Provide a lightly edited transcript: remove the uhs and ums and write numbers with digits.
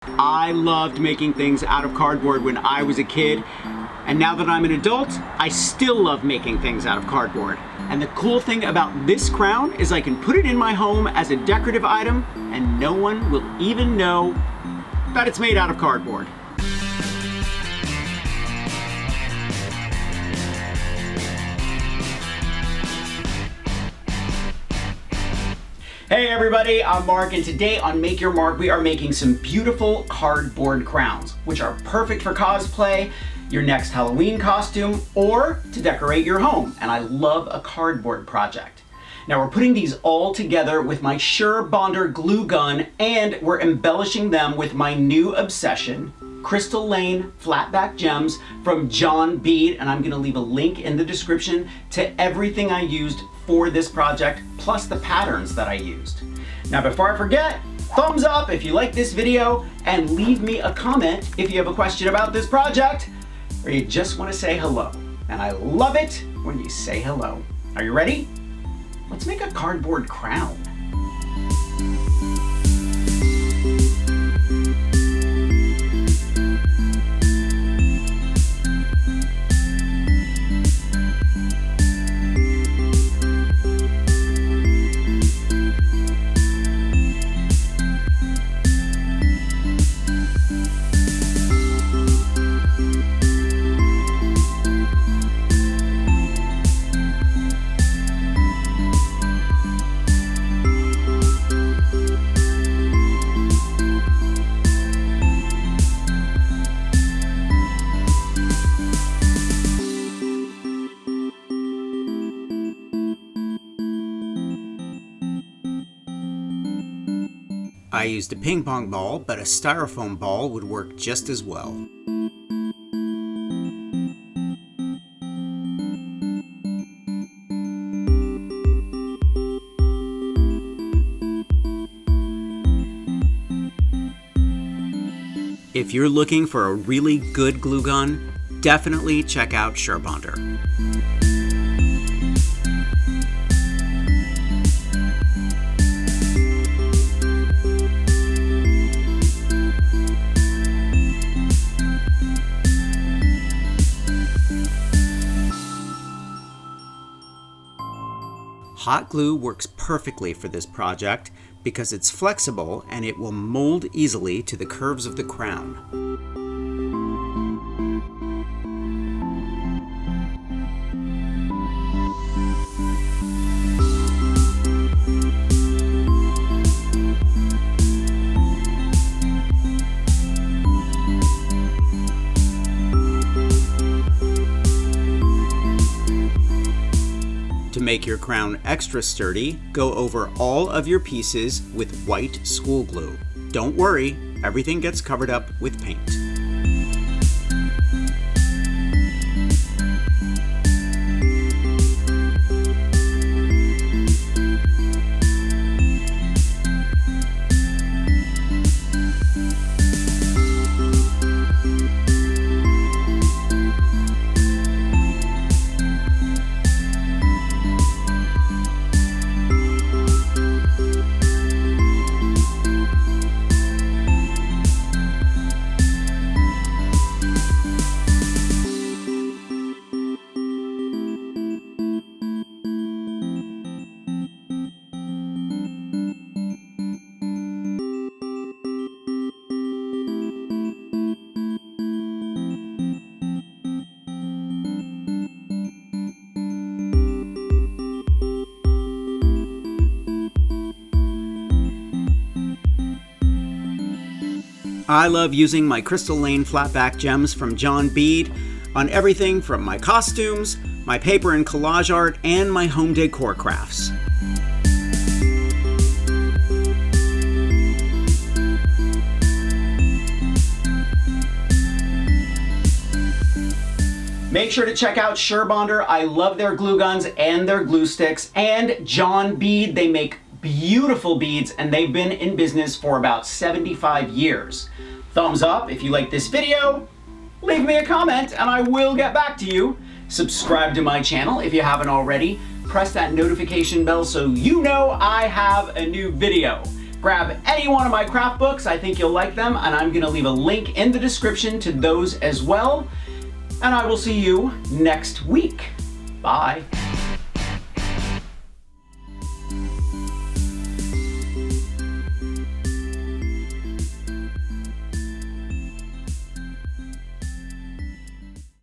I loved making things out of cardboard when I was a kid, and now that I'm an adult, I still love making things out of cardboard. And the cool thing about this crown is I can put it in my home as a decorative item, and no one will even know that it's made out of cardboard. Hey everybody, I'm Mark, and today on Make Your Mark we are making some beautiful cardboard crowns, which are perfect for cosplay, your next Halloween costume, or to decorate your home. And I love a cardboard project. Now we're putting these all together with my Surebonder glue gun, and we're embellishing them with my new obsession, Crystal Lane flatback gems from John Bead, and I'm gonna leave a link in the description to everything I used for this project, plus the patterns that I used. Now before I forget, thumbs up if you like this video, and leave me a comment if you have a question about this project, or you just wanna say hello. And I love it when you say hello. Are you ready? Let's make a cardboard crown. I used a ping pong ball, but a styrofoam ball would work just as well. If you're looking for a really good glue gun, definitely check out Surebonder. Hot glue works perfectly for this project because it's flexible and it will mold easily to the curves of the crown. To make your crown extra sturdy, go over all of your pieces with white school glue. Don't worry, everything gets covered up with paint. I love using my Crystal Lane flatback gems from John Bead on everything from my costumes, my paper and collage art, and my home decor crafts. Make sure to check out Surebonder. I love their glue guns and their glue sticks. And John Bead, they make beautiful beads, and they've been in business for about 75 years. Thumbs up if you like this video, leave me a comment and I will get back to you. Subscribe to my channel if you haven't already. Press that notification bell so you know I have a new video. Grab any one of my craft books, I think you'll like them, and I'm gonna leave a link in the description to those as well. And I will see you next week. Bye.